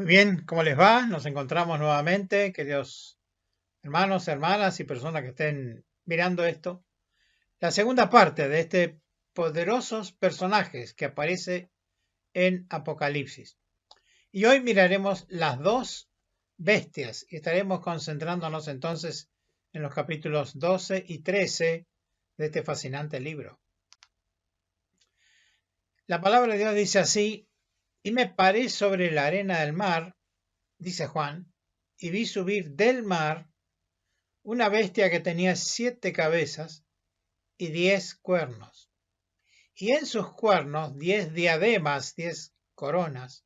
Muy bien, ¿cómo les va? Nos encontramos nuevamente, queridos hermanos, hermanas y personas que estén mirando esto. La segunda parte de este poderosos personajes que aparece en Apocalipsis. Y hoy miraremos las dos bestias y estaremos concentrándonos entonces en los capítulos 12 y 13 de este fascinante libro. La palabra de Dios dice así: y me paré sobre la arena del mar, dice Juan, y vi subir del mar una bestia que tenía 7 cabezas y 10 cuernos, y en sus cuernos 10 diademas, 10 coronas,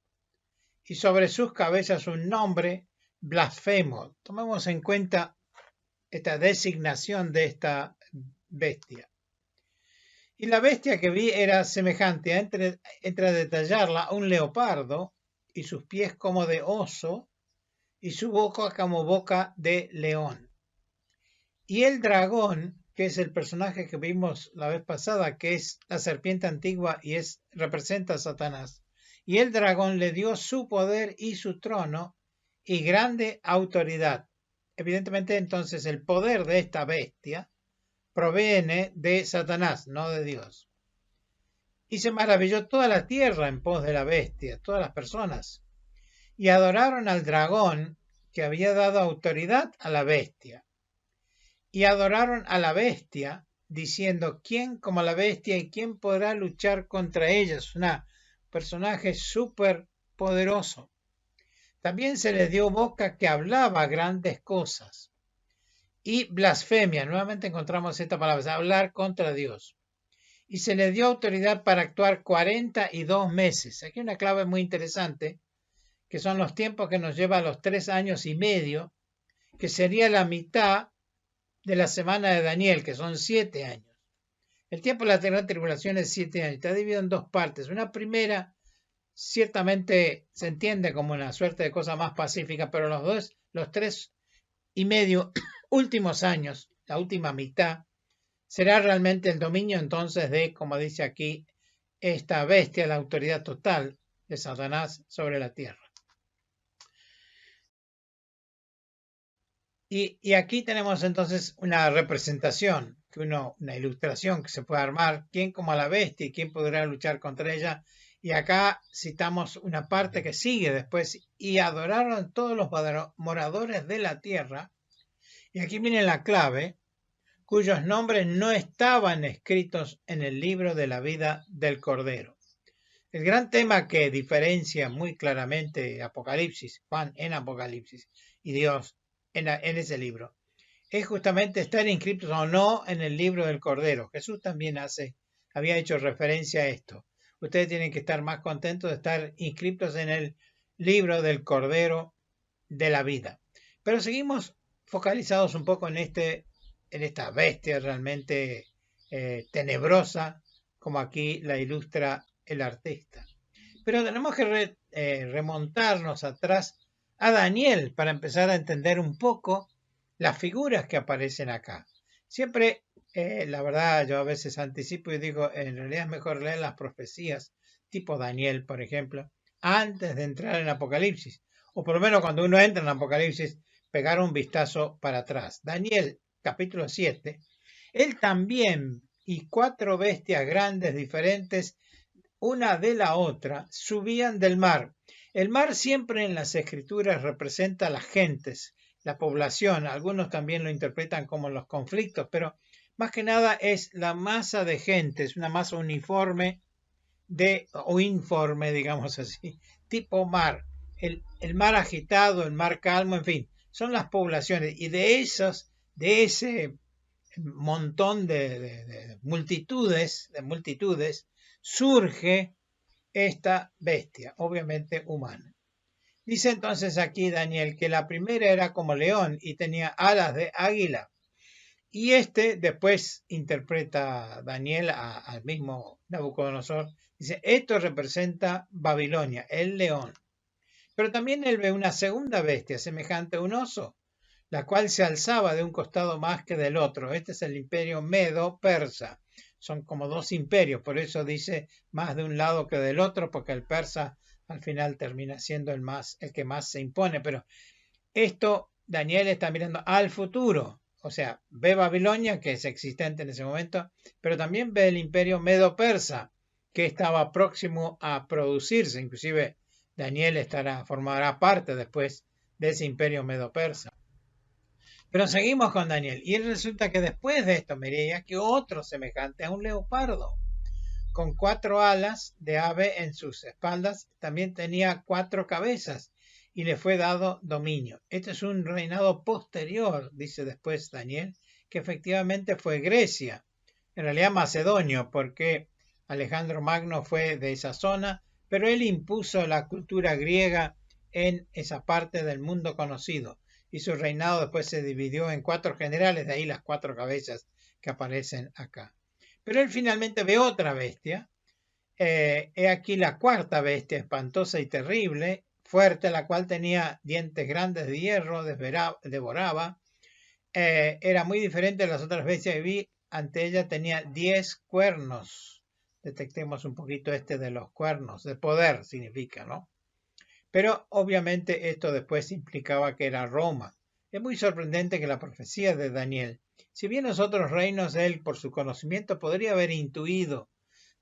y sobre sus cabezas un nombre blasfemo. Tomemos en cuenta esta designación de esta bestia. Y la bestia que vi era semejante, entre a detallarla, a un leopardo, y sus pies como de oso, y su boca como boca de león. Y el dragón, que es el personaje que vimos la vez pasada, que es la serpiente antigua y representa a Satanás. Y el dragón le dio su poder y su trono y grande autoridad. Evidentemente entonces el poder de esta bestia proviene de Satanás, no de Dios. Y se maravilló toda la tierra en pos de la bestia, todas las personas. Y adoraron al dragón que había dado autoridad a la bestia. Y adoraron a la bestia, diciendo: ¿quién como la bestia y quién podrá luchar contra ella? Es un personaje súper poderoso. También se le dio boca que hablaba grandes cosas. Y blasfemia, nuevamente encontramos esta palabra, es hablar contra Dios. Y se le dio autoridad para actuar 42 meses. Aquí hay una clave muy interesante, que son los tiempos que nos lleva a los 3 años y medio, que sería la mitad de la semana de Daniel, que son 7 años. El tiempo de la gran tribulación es 7 años. Está dividido en dos partes. Una primera, ciertamente se entiende como una suerte de cosa más pacífica, pero los 3 y medio últimos años, la última mitad, será realmente el dominio entonces de, como dice aquí, esta bestia, la autoridad total de Satanás sobre la tierra. Y aquí tenemos entonces una representación, una ilustración que se puede armar: quién como la bestia y quién podrá luchar contra ella. Y acá citamos una parte que sigue después: y adoraron todos los moradores de la tierra. Y aquí viene la clave: cuyos nombres no estaban escritos en el libro de la vida del Cordero. El gran tema que diferencia muy claramente Apocalipsis, Juan en Apocalipsis, y Dios en ese libro, es justamente estar inscritos o no en el libro del Cordero. Jesús también había hecho referencia a esto. Ustedes tienen que estar más contentos de estar inscritos en el libro del Cordero de la vida. Pero seguimos focalizados un poco en esta bestia realmente tenebrosa, como aquí la ilustra el artista. Pero tenemos que remontarnos atrás a Daniel para empezar a entender un poco las figuras que aparecen acá. Siempre, la verdad, yo a veces anticipo y digo, en realidad es mejor leer las profecías, tipo Daniel, por ejemplo, antes de entrar en Apocalipsis. O por lo menos cuando uno entra en Apocalipsis, pegar un vistazo para atrás. Daniel, capítulo 7, él también y 4 bestias grandes diferentes, una de la otra, subían del mar. El mar siempre en las escrituras representa a las gentes, la población. Algunos también lo interpretan como los conflictos, pero más que nada es la masa de gente, es una masa uniforme o informe, digamos así, tipo mar. El mar agitado, el mar calmo, en fin, son las poblaciones. Y de ese montón de multitudes, surge esta bestia, obviamente humana. Dice entonces aquí Daniel que la primera era como león y tenía alas de águila. Y después interpreta Daniel al mismo Nabucodonosor. Dice: esto representa Babilonia, el león. Pero también él ve una segunda bestia, semejante a un oso, la cual se alzaba de un costado más que del otro. Este es el imperio medo-persa. Son como dos imperios, por eso dice más de un lado que del otro, porque el persa al final termina siendo el que más se impone. Pero esto Daniel está mirando al futuro. O sea, ve Babilonia, que es existente en ese momento, pero también ve el imperio medo-persa, que estaba próximo a producirse. Inclusive Daniel formará parte después de ese imperio medo-persa. Pero seguimos con Daniel. Y resulta que después de esto, mireía que otro semejante a un leopardo, con 4 alas de ave en sus espaldas, también tenía 4 cabezas y le fue dado dominio. Este es un reinado posterior, dice después Daniel, que efectivamente fue Grecia, en realidad macedonio, porque Alejandro Magno fue de esa zona, pero él impuso la cultura griega en esa parte del mundo conocido, y su reinado después se dividió en 4 generales, de ahí las 4 cabezas que aparecen acá. Pero él finalmente ve otra bestia. He aquí la 4ª bestia, espantosa y terrible, fuerte, la cual tenía dientes grandes de hierro, devoraba. Era muy diferente de las otras bestias que vi. Ante ella tenía 10 cuernos. Detectemos un poquito de los cuernos, de poder significa, ¿no? Pero obviamente esto después implicaba que era Roma. Es muy sorprendente que la profecía de Daniel, si bien los otros reinos él por su conocimiento podría haber intuido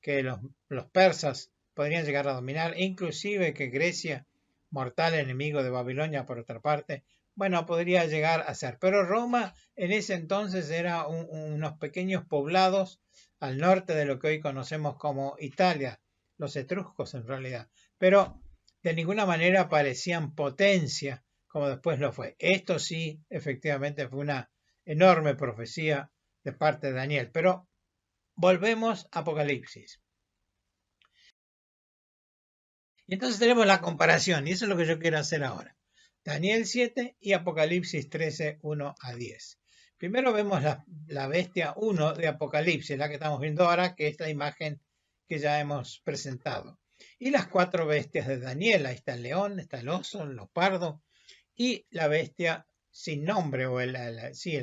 que los persas podrían llegar a dominar, e inclusive que Grecia, mortal enemigo de Babilonia por otra parte, bueno, podría llegar a ser. Pero Roma en ese entonces era unos pequeños poblados al norte de lo que hoy conocemos como Italia, los etruscos en realidad, pero de ninguna manera parecían potencia como después lo fue. Esto sí, efectivamente fue una enorme profecía de parte de Daniel, pero volvemos a Apocalipsis. Y entonces tenemos la comparación, y eso es lo que yo quiero hacer ahora. Daniel 7 y Apocalipsis 13, 1 a 10. Primero vemos la bestia 1 de Apocalipsis, la que estamos viendo ahora, que es la imagen que ya hemos presentado. Y las 4 bestias de Daniel, ahí está el león, está el oso, el leopardo, y la bestia sin nombre, o el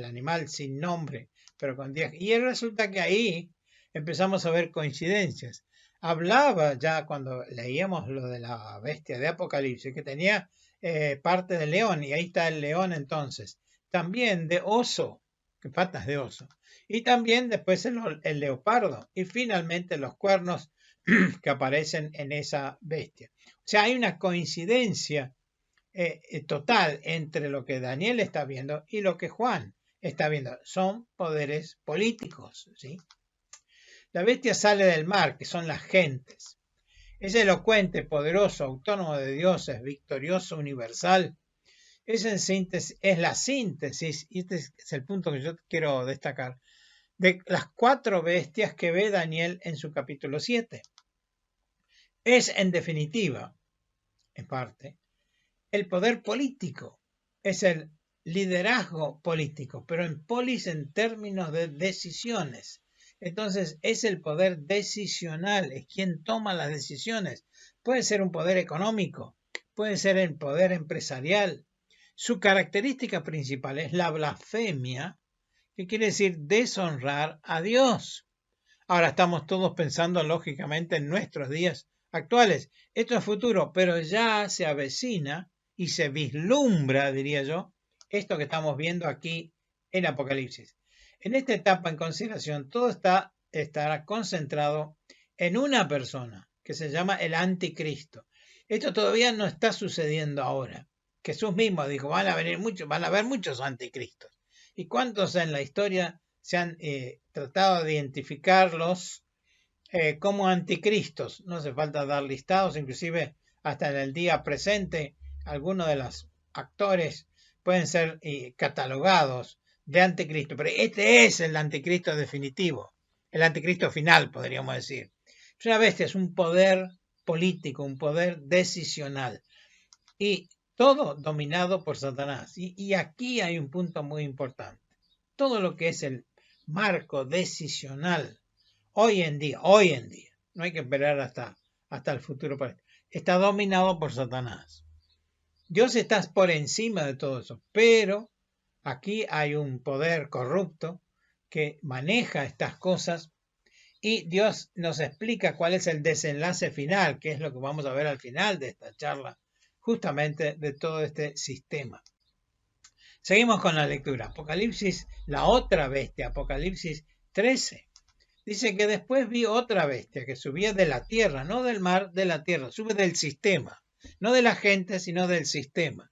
animal sin nombre, pero con 10. Y resulta que ahí empezamos a ver coincidencias. Hablaba ya cuando leíamos lo de la bestia de Apocalipsis, que tenía parte de león, y ahí está el león entonces. También de oso, que patas de oso. Y también después el leopardo. Y finalmente los cuernos que aparecen en esa bestia. O sea, hay una coincidencia total entre lo que Daniel está viendo y lo que Juan está viendo. Son poderes políticos, ¿sí? La bestia sale del mar, que son las gentes. Es elocuente, poderoso, autónomo de dioses, victorioso, universal. Es la síntesis, y este es el punto que yo quiero destacar, de las 4 bestias que ve Daniel en su capítulo 7. Es, en definitiva, en parte, el poder político, es el liderazgo político, pero en polis en términos de decisiones. Entonces es el poder decisional, es quien toma las decisiones. Puede ser un poder económico, puede ser el poder empresarial. Su característica principal es la blasfemia, que quiere decir deshonrar a Dios. Ahora estamos todos pensando lógicamente en nuestros días actuales. Esto es futuro, pero ya se avecina y se vislumbra, diría yo, esto que estamos viendo aquí en Apocalipsis. En esta etapa en consideración, todo estará concentrado en una persona que se llama el anticristo. Esto todavía no está sucediendo ahora. Jesús mismo dijo, van a haber muchos anticristos. ¿Y cuántos en la historia se han tratado de identificarlos como anticristos? No hace falta dar listados, inclusive hasta en el día presente algunos de los actores pueden ser catalogados de anticristo, pero este es el anticristo definitivo, el anticristo final, podríamos decir. Es una bestia, es un poder político, un poder decisional, y todo dominado por Satanás. Y aquí hay un punto muy importante. Todo lo que es el marco decisional hoy en día, no hay que esperar hasta el futuro, está dominado por Satanás. Dios está por encima de todo eso, pero aquí hay un poder corrupto que maneja estas cosas Y Dios nos explica cuál es el desenlace final, que es lo que vamos a ver al final de esta charla, justamente de todo este sistema. Seguimos con la lectura. Apocalipsis, la otra bestia, Apocalipsis 13. Dice que después vi otra bestia que subía de la tierra, no del mar, de la tierra, sube del sistema, no de la gente, sino del sistema.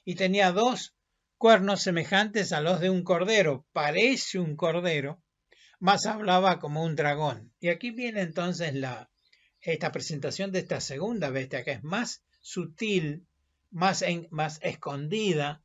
Y tenía 2 cuernos semejantes a los de un cordero, parece un cordero, mas hablaba como un dragón. Y aquí viene entonces esta presentación de esta segunda bestia, que es más sutil, más escondida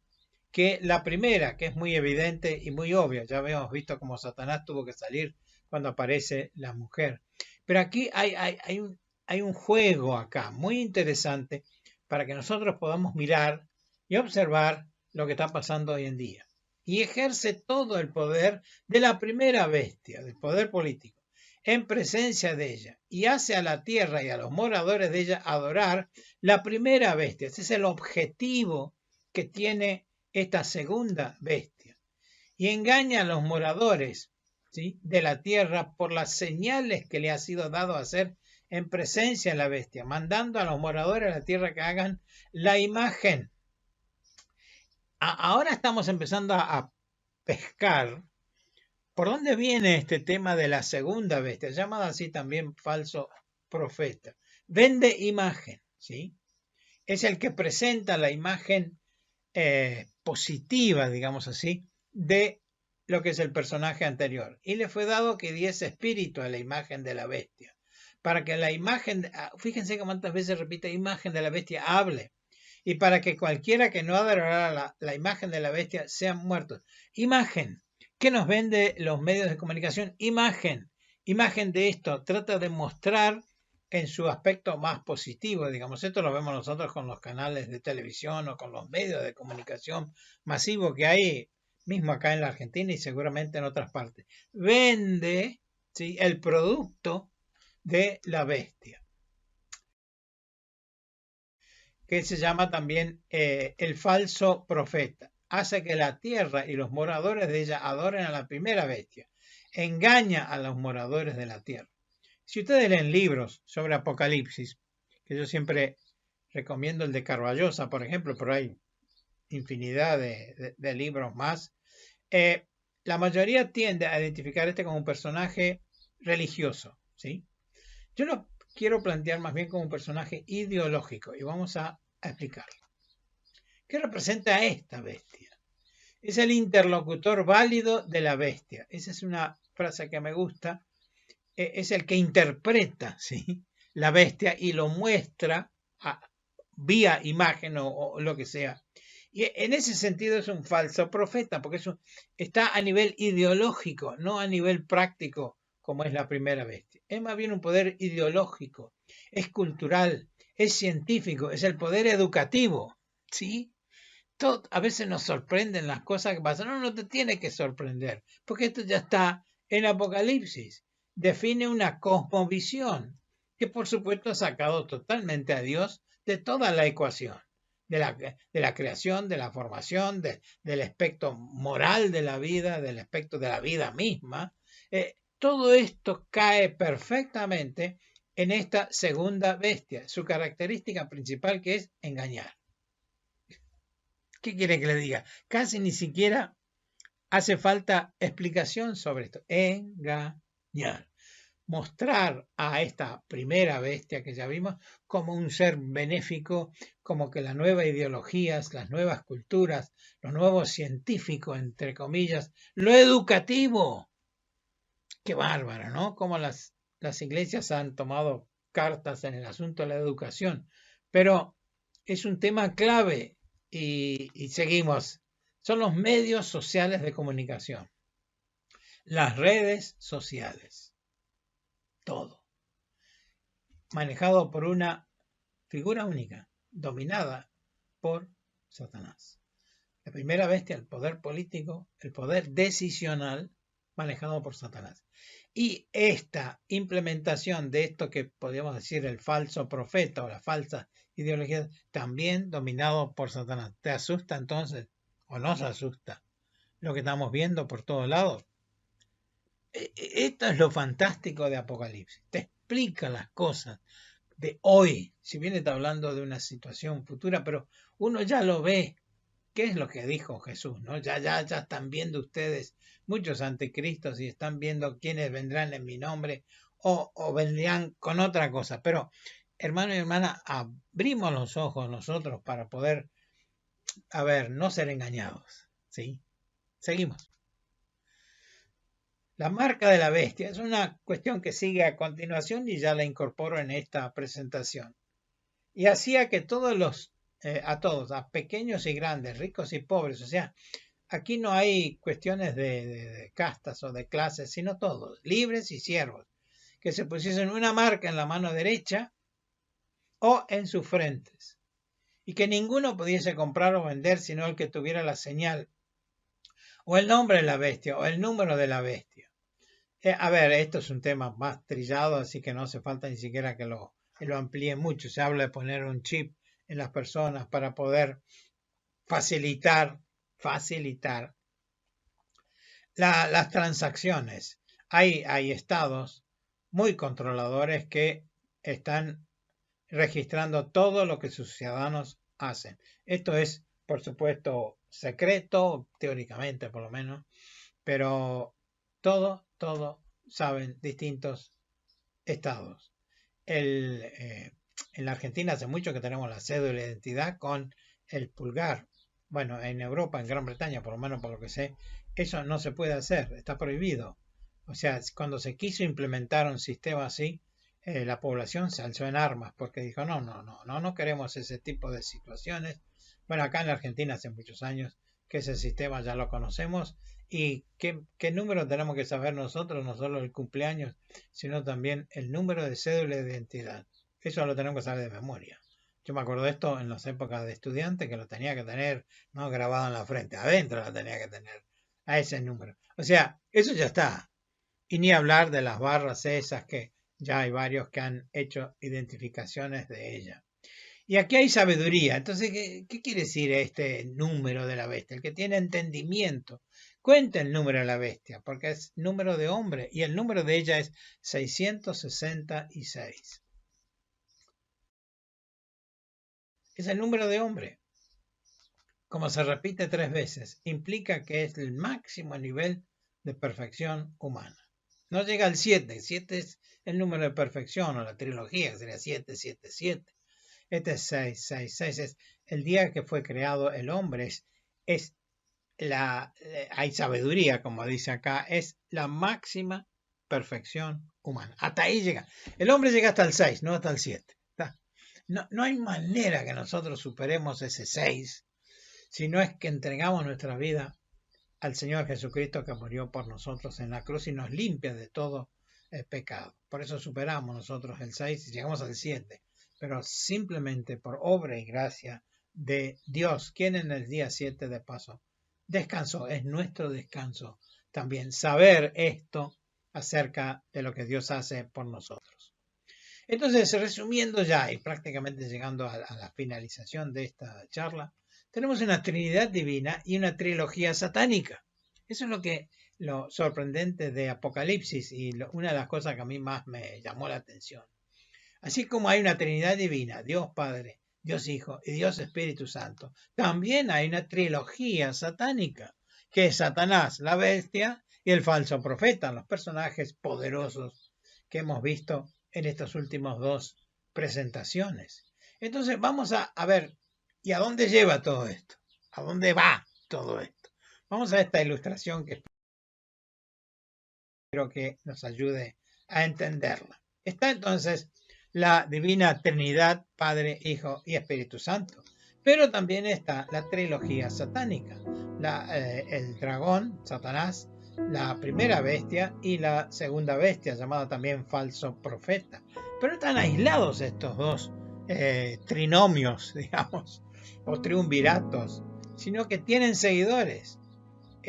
que la primera, que es muy evidente y muy obvia. Ya habíamos visto cómo Satanás tuvo que salir cuando aparece la mujer. Pero aquí hay un juego acá muy interesante para que nosotros podamos mirar y observar lo que está pasando hoy en día. Y ejerce todo el poder de la primera bestia, del poder político, en presencia de ella, y hace a la tierra y a los moradores de ella adorar la primera bestia. Ese es el objetivo que tiene esta segunda bestia. Y engaña a los moradores, ¿sí?, de la tierra por las señales que le ha sido dado a hacer en presencia de la bestia, mandando a los moradores de la tierra que hagan la imagen. Ahora estamos empezando a pescar por dónde viene este tema de la segunda bestia, llamada así también falso profeta. Vende imagen, ¿sí? Es el que presenta la imagen positiva, digamos así, de lo que es el personaje anterior. Y le fue dado que diese espíritu a la imagen de la bestia, para que la imagen, fíjense cuántas veces repite imagen de la bestia, hable, y para que cualquiera que no adorara la imagen de la bestia sean muertos. Imagen. ¿Qué nos vende los medios de comunicación? Imagen. Imagen de esto. Trata de mostrar en su aspecto más positivo, digamos. Esto lo vemos nosotros con los canales de televisión o con los medios de comunicación masivos que hay mismo acá en la Argentina y seguramente en otras partes. Vende, ¿sí?, el producto de la bestia, que se llama también el falso profeta. Hace que la tierra y los moradores de ella adoren a la primera bestia. Engaña a los moradores de la tierra. Si ustedes leen libros sobre Apocalipsis, que yo siempre recomiendo el de Carballosa, por ejemplo, pero hay infinidad de libros más, la mayoría tiende a identificar este como un personaje religioso, ¿sí? Yo lo quiero plantear más bien como un personaje ideológico y vamos a explicarlo. ¿Qué representa esta bestia? Es el interlocutor válido de la bestia. Esa es una frase que me gusta. Es el que interpreta, ¿sí?, la bestia y lo muestra vía imagen o lo que sea. Y en ese sentido es un falso profeta, porque está a nivel ideológico, no a nivel práctico, como es la primera bestia. Es más bien un poder ideológico, es cultural, es científico, es el poder educativo, ¿sí? A veces nos sorprenden las cosas que pasan. No te tiene que sorprender, porque esto ya está en Apocalipsis. Define una cosmovisión que por supuesto ha sacado totalmente a Dios de toda la ecuación, de la creación, de la formación, del aspecto moral de la vida, del aspecto de la vida misma. Todo esto cae perfectamente en esta segunda bestia, su característica principal, que es engañar. ¿Qué quiere que le diga? Casi ni siquiera hace falta explicación sobre esto. Engañar. Mostrar a esta primera bestia que ya vimos como un ser benéfico, como que las nuevas ideologías, las nuevas culturas, lo nuevo científico, entre comillas, lo educativo. Qué bárbaro, ¿no? Como las iglesias han tomado cartas en el asunto de la educación. Pero es un tema clave y seguimos. Son los medios sociales de comunicación. Las redes sociales. Todo. Manejado por una figura única, dominada por Satanás. La primera bestia, el poder político, el poder decisional, manejado por Satanás. Y esta implementación de esto que podríamos decir el falso profeta o la falsa ideología, también dominado por Satanás. ¿Te asusta entonces o nos asusta lo que estamos viendo por todos lados? Esto es lo fantástico de Apocalipsis. Te explica las cosas de hoy. Si bien está hablando de una situación futura, pero uno ya lo ve. ¿Qué es lo que dijo Jesús? ¿No? Ya están viendo ustedes muchos anticristos y están viendo quiénes vendrán en mi nombre o vendrán con otra cosa. Pero, hermano y hermana, abrimos los ojos nosotros para poder, no ser engañados. ¿Sí? Seguimos. La marca de la bestia es una cuestión que sigue a continuación y ya la incorporo en esta presentación. Y hacía que a todos, a pequeños y grandes, ricos y pobres, o sea, aquí no hay cuestiones de castas o de clases, sino todos, libres y siervos, que se pusiesen una marca en la mano derecha o en sus frentes, y que ninguno pudiese comprar o vender sino el que tuviera la señal, o el nombre de la bestia, o el número de la bestia. Esto es un tema más trillado, así que no hace falta ni siquiera que lo amplíe mucho. Se habla de poner un chip en las personas para poder facilitar las transacciones. Hay estados muy controladores que están registrando todo lo que sus ciudadanos hacen. Esto es, por supuesto, secreto, teóricamente por lo menos, pero todo saben distintos estados. En la Argentina hace mucho que tenemos la cédula de identidad con el pulgar. Bueno, en Europa, en Gran Bretaña, por lo menos por lo que sé, eso no se puede hacer, está prohibido. O sea, cuando se quiso implementar un sistema así, la población se alzó en armas porque dijo, no queremos ese tipo de situaciones. Bueno, acá en la Argentina hace muchos años que ese sistema ya lo conocemos. ¿Y qué número tenemos que saber nosotros? No solo el cumpleaños, sino también el número de cédula de identidad. Eso lo tenemos que saber de memoria. Yo me acuerdo de esto en las épocas de estudiante, que lo tenía que tener no grabado en la frente, adentro lo tenía que tener a ese número. O sea, eso ya está. Y ni hablar de las barras esas que ya hay varios que han hecho identificaciones de ella. Y aquí hay sabiduría. Entonces, ¿qué quiere decir este número de la bestia? El que tiene entendimiento cuenta el número de la bestia, porque es número de hombre y el número de ella es 666. Es el número de hombre. Como se repite 3 veces, implica que es el máximo nivel de perfección humana. No llega al 7. 7 es el número de perfección, o la trilogía, que sería 777. Este es 666, es el día que fue creado el hombre, hay sabiduría, como dice acá, es la máxima perfección humana. Hasta ahí llega. El hombre llega hasta el 6, no hasta el 7. No hay manera que nosotros superemos ese 6, si no es que entregamos nuestra vida al Señor Jesucristo, que murió por nosotros en la cruz y nos limpia de todo el pecado. Por eso superamos nosotros el 6 y llegamos al 7. Pero simplemente por obra y gracia de Dios, quien en el día 7 de paso descansó. Es nuestro descanso también saber esto acerca de lo que Dios hace por nosotros. Entonces, resumiendo ya y prácticamente llegando a la finalización de esta charla, tenemos una Trinidad divina y una trilogía satánica. Eso es lo sorprendente de Apocalipsis y una de las cosas que a mí más me llamó la atención. Así como hay una Trinidad divina, Dios Padre, Dios Hijo y Dios Espíritu Santo, también hay una trilogía satánica, que es Satanás, la bestia y el falso profeta, los personajes poderosos que hemos visto en estas últimas 2 presentaciones. Entonces vamos a ver, ¿y a dónde lleva todo esto? ¿A dónde va todo esto? Vamos a esta ilustración que espero que nos ayude a entenderla. Está entonces la divina Trinidad, Padre, Hijo y Espíritu Santo. Pero también está la trilogía satánica, el dragón, Satanás, la primera bestia y la segunda bestia, llamada también falso profeta. Pero están aislados estos 2 trinomios, digamos, o triunviratos, sino que tienen seguidores.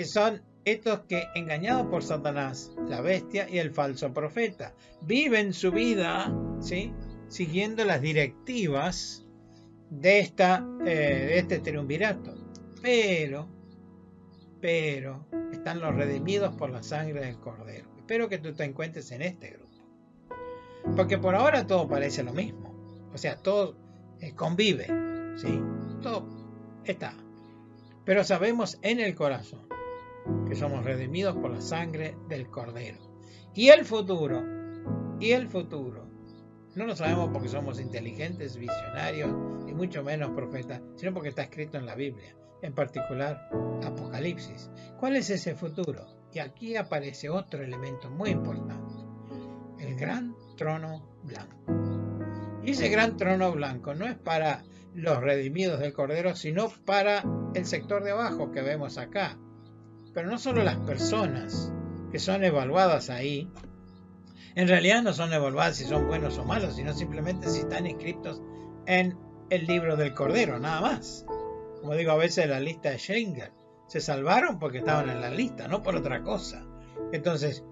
Son estos que, engañados por Satanás, la bestia y el falso profeta, viven su vida, ¿sí?, siguiendo las directivas de este triunvirato. Pero están los redimidos por la sangre del Cordero. Espero que tú te encuentres en este grupo. Porque por ahora todo parece lo mismo. O sea, todo convive, ¿sí? Todo está. Pero sabemos en el corazón que somos redimidos por la sangre del Cordero. Y el futuro, no lo sabemos porque somos inteligentes, visionarios y mucho menos profetas, sino porque está escrito en la Biblia, en particular Apocalipsis. ¿Cuál es ese futuro? Y aquí aparece otro elemento muy importante, el gran trono blanco. Y ese gran trono blanco no es para los redimidos del Cordero, sino para el sector de abajo que vemos acá. Pero no solo las personas que son evaluadas ahí, en realidad no son evaluadas si son buenos o malos, sino simplemente si están inscritos en el libro del Cordero, nada más. Como digo a veces, la lista de Schindler. Se salvaron porque estaban en la lista, no por otra cosa. Entonces,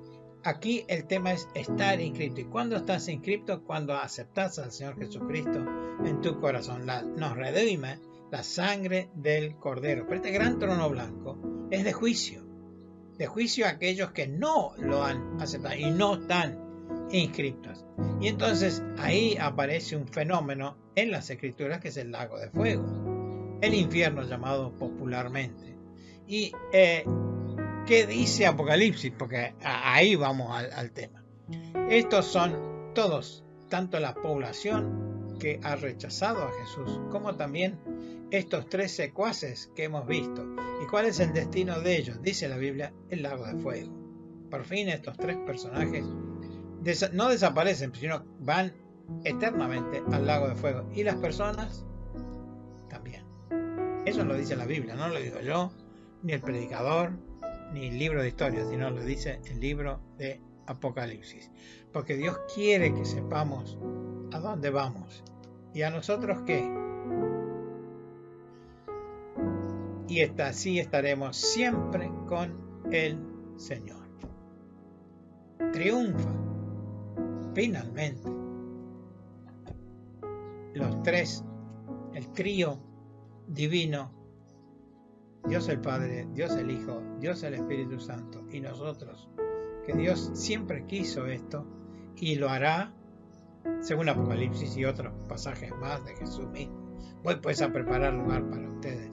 aquí el tema es estar inscrito. ¿Y cuándo estás inscrito? Cuando aceptas al Señor Jesucristo en tu corazón. Nos redime la sangre del Cordero. Pero este gran trono blanco es de juicio. De juicio a aquellos que no lo han aceptado y no están inscritos. Y entonces ahí aparece un fenómeno en las Escrituras que es el lago de fuego. El infierno llamado popularmente. Y ¿qué dice Apocalipsis? Porque ahí vamos al tema. Estos son todos, tanto la población que ha rechazado a Jesús, como también estos 3 secuaces que hemos visto. ¿Y cuál es el destino de ellos? Dice la Biblia, el lago de fuego. Por fin estos 3 personajes no desaparecen, sino van eternamente al lago de fuego. Y las personas también. Eso lo dice la Biblia, no lo digo yo, ni el predicador, ni el libro de historia, sino lo dice el libro de Apocalipsis. Porque Dios quiere que sepamos a dónde vamos. ¿Y a nosotros qué? Y así estaremos siempre con el Señor. Triunfa finalmente los 3, el trío divino, Dios el Padre, Dios el Hijo, Dios el Espíritu Santo y nosotros, que Dios siempre quiso esto y lo hará según Apocalipsis y otros pasajes más de Jesús mismo. Voy pues a preparar lugar para ustedes.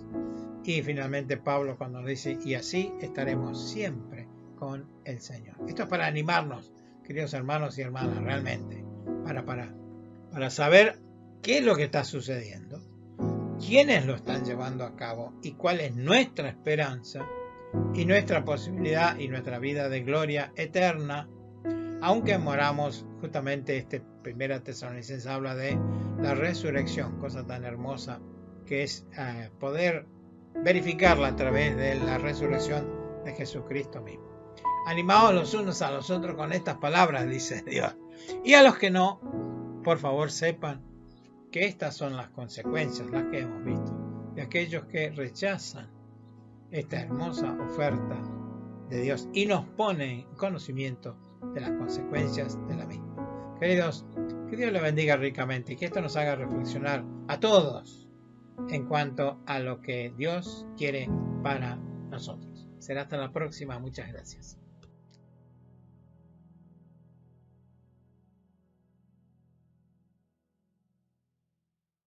Y finalmente Pablo cuando nos dice, y así estaremos siempre con el Señor. Esto es para animarnos, queridos hermanos y hermanas, realmente, para saber qué es lo que está sucediendo, quiénes lo están llevando a cabo y cuál es nuestra esperanza y nuestra posibilidad y nuestra vida de gloria eterna, aunque moramos. Justamente este 1 Tesalonicenses habla de la resurrección, cosa tan hermosa que es poder verificarla a través de la resurrección de Jesucristo mismo. Animaos los unos a los otros con estas palabras, dice Dios. Y a los que no, por favor sepan que estas son las consecuencias, las que hemos visto, de aquellos que rechazan esta hermosa oferta de Dios y nos ponen en conocimiento de las consecuencias de la misma. Queridos, que Dios les bendiga ricamente y que esto nos haga reflexionar a todos en cuanto a lo que Dios quiere para nosotros. Será hasta la próxima. Muchas gracias.